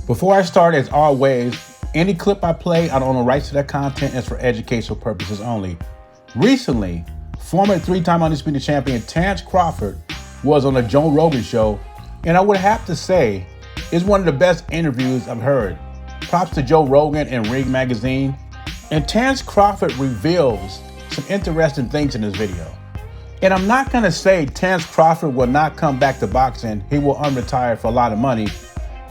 Before I start, as always, any clip I play, I don't own the rights to that content. It's for educational purposes only. Recently, former three-time undisputed champion Terence Crawford was on the Joe Rogan show, and I would have to say it's one of the best interviews I've heard. Props to Joe Rogan and Ring Magazine. And Terence Crawford reveals some interesting things in this video. And I'm not going to say Terence Crawford will not come back to boxing. He will unretire for a lot of money.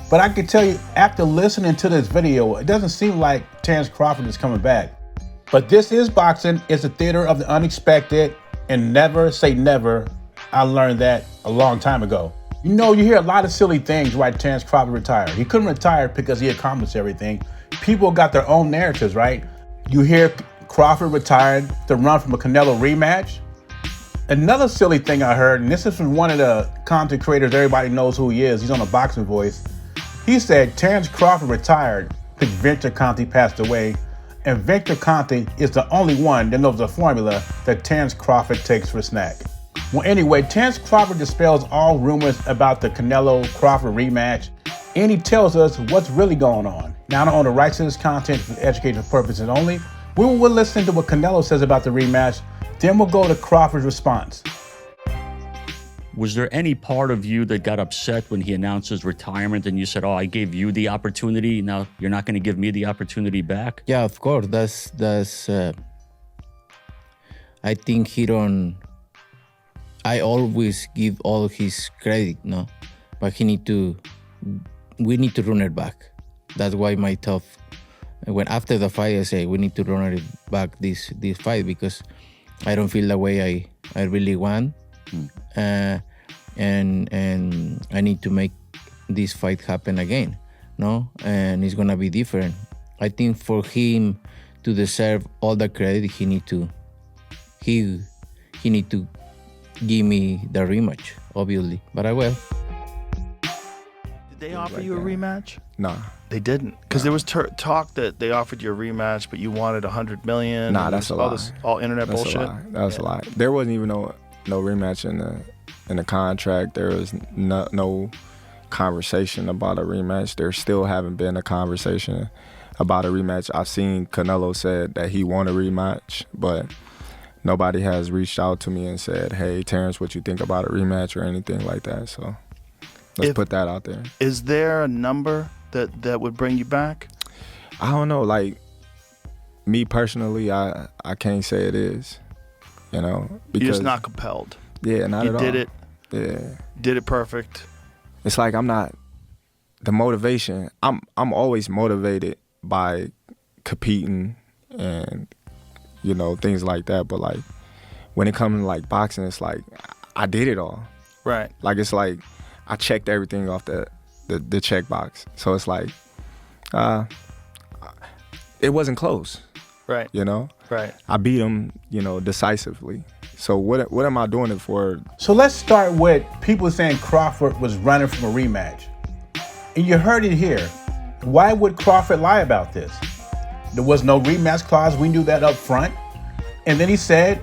But I can tell you, after listening to this video, it doesn't seem like Terence Crawford is coming back. But this is boxing. It's a theater of the unexpected. And never say never. I learned that a long time ago. You know, you hear a lot of silly things why Terence Crawford retired. He couldn't retire because he accomplished everything. People got their own narratives, right? You hear Crawford retired to run from a Canelo rematch. Another silly thing I heard, and this is from one of the content creators, everybody knows who he is. He's on a Boxing Voice. He said Terence Crawford retired because Victor Conte passed away. And Victor Conte is the only one that knows the formula that Terence Crawford takes for a snack. Well, anyway, Terence Crawford dispels all rumors about the Canelo-Crawford rematch, and he tells us what's really going on. Now, I don't own the rights to this content for educational purposes only. We will listen to what Canelo says about the rematch, then we'll go to Crawford's response. Was there any part of you that got upset when he announced his retirement and you said, oh, I gave you the opportunity, now you're not going to give me the opportunity back? Yeah, of course. I think he don't... I always give all his credit, no? But we need to run it back. That's why my tough, when after the fight, I say we need to run it back this fight because I don't feel the way I really want. And I need to make this fight happen again, no? And it's gonna be different. I think for him to deserve all the credit, he need to give me the rematch, obviously, but I will. Did they offer you a rematch? Nah. They didn't, because there was talk that they offered you a rematch, but you wanted $100 million. Nah, that's a lie. All internet that's bullshit. That was a lie. There wasn't even no rematch in the contract. There was no conversation about a rematch. There still haven't been a conversation about a rematch. I've seen Canelo said that he won a rematch, but nobody has reached out to me and said, hey, Terence, what you think about a rematch or anything like that. So let's put that out there. Is there a number that would bring you back? I don't know. Like, me personally, I can't say it is, you know. Because you're just not compelled. Yeah, not at all. You did it. Yeah. Did it perfect. It's like I'm not, the motivation, I'm always motivated by competing and, you know, things like that. But like when it comes to like boxing, it's like I did it all. Right. Like it's like I checked everything off the check box. So it's like it wasn't close. Right. You know? Right. I beat him, you know, decisively. So what am I doing it for? So let's start with people saying Crawford was running from a rematch. And you heard it here. Why would Crawford lie about this? There was no rematch clause. We knew that up front. And then he said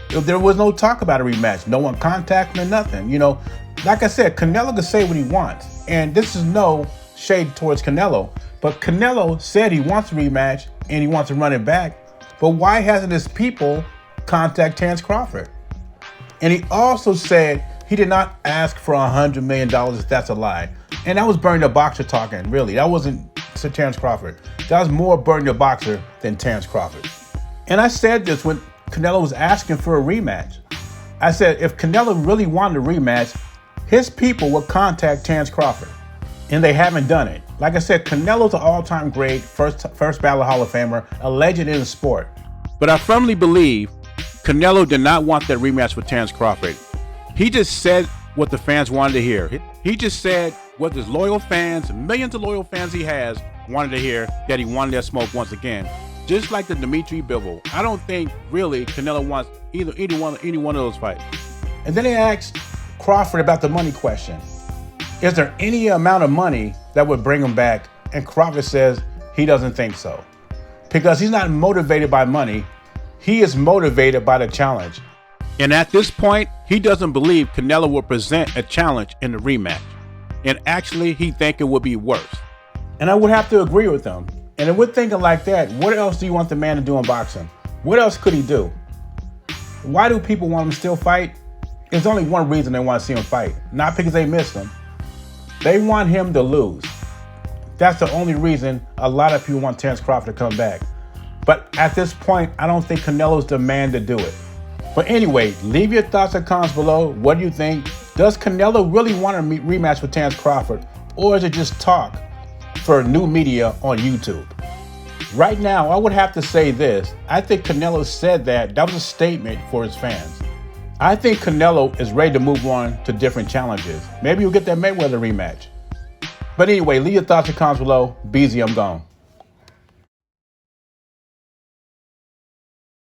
there was no talk about a rematch. No one contacted him, nothing. You know, like I said, Canelo can say what he wants. And this is no shade towards Canelo. But Canelo said he wants a rematch and he wants to run it back. But why hasn't his people contact Terence Crawford? And he also said he did not ask for $100 million if that's a lie. And that was Bernie the Boxer talking, really. That wasn't Terence Crawford. That was more Bernie the Boxer than Terence Crawford. And I said this when Canelo was asking for a rematch. I said if Canelo really wanted a rematch, his people would contact Terence Crawford. And they haven't done it. Like I said, Canelo's an all-time great, first ballot Hall of Famer, a legend in the sport. But I firmly believe Canelo did not want that rematch with Terence Crawford. He just said what the fans wanted to hear. He just said what his loyal fans, millions of loyal fans he has, wanted to hear, that he wanted that smoke once again. Just like the Dimitri Bivol. I don't think really Canelo wants any one of those fights. And then they asked Crawford about the money question. Is there any amount of money that would bring him back? And Crawford says he doesn't think so. Because he's not motivated by money. He is motivated by the challenge. And at this point, he doesn't believe Canelo will present a challenge in the rematch. And actually, he thinks it would be worse. And I would have to agree with them. And with thinking like that, what else do you want the man to do in boxing? What else could he do? Why do people want him to still fight? There's only one reason they want to see him fight. Not because they miss him. They want him to lose. That's the only reason a lot of people want Terence Crawford to come back. But at this point, I don't think Canelo's the man to do it. But anyway, leave your thoughts and comments below. What do you think? Does Canelo really want a rematch with Terence Crawford? Or is it just talk for new media on YouTube? Right now, I would have to say this. I think Canelo said that was a statement for his fans. I think Canelo is ready to move on to different challenges. Maybe he'll get that Mayweather rematch. But anyway, leave your thoughts and comments below. Beezy, I'm gone.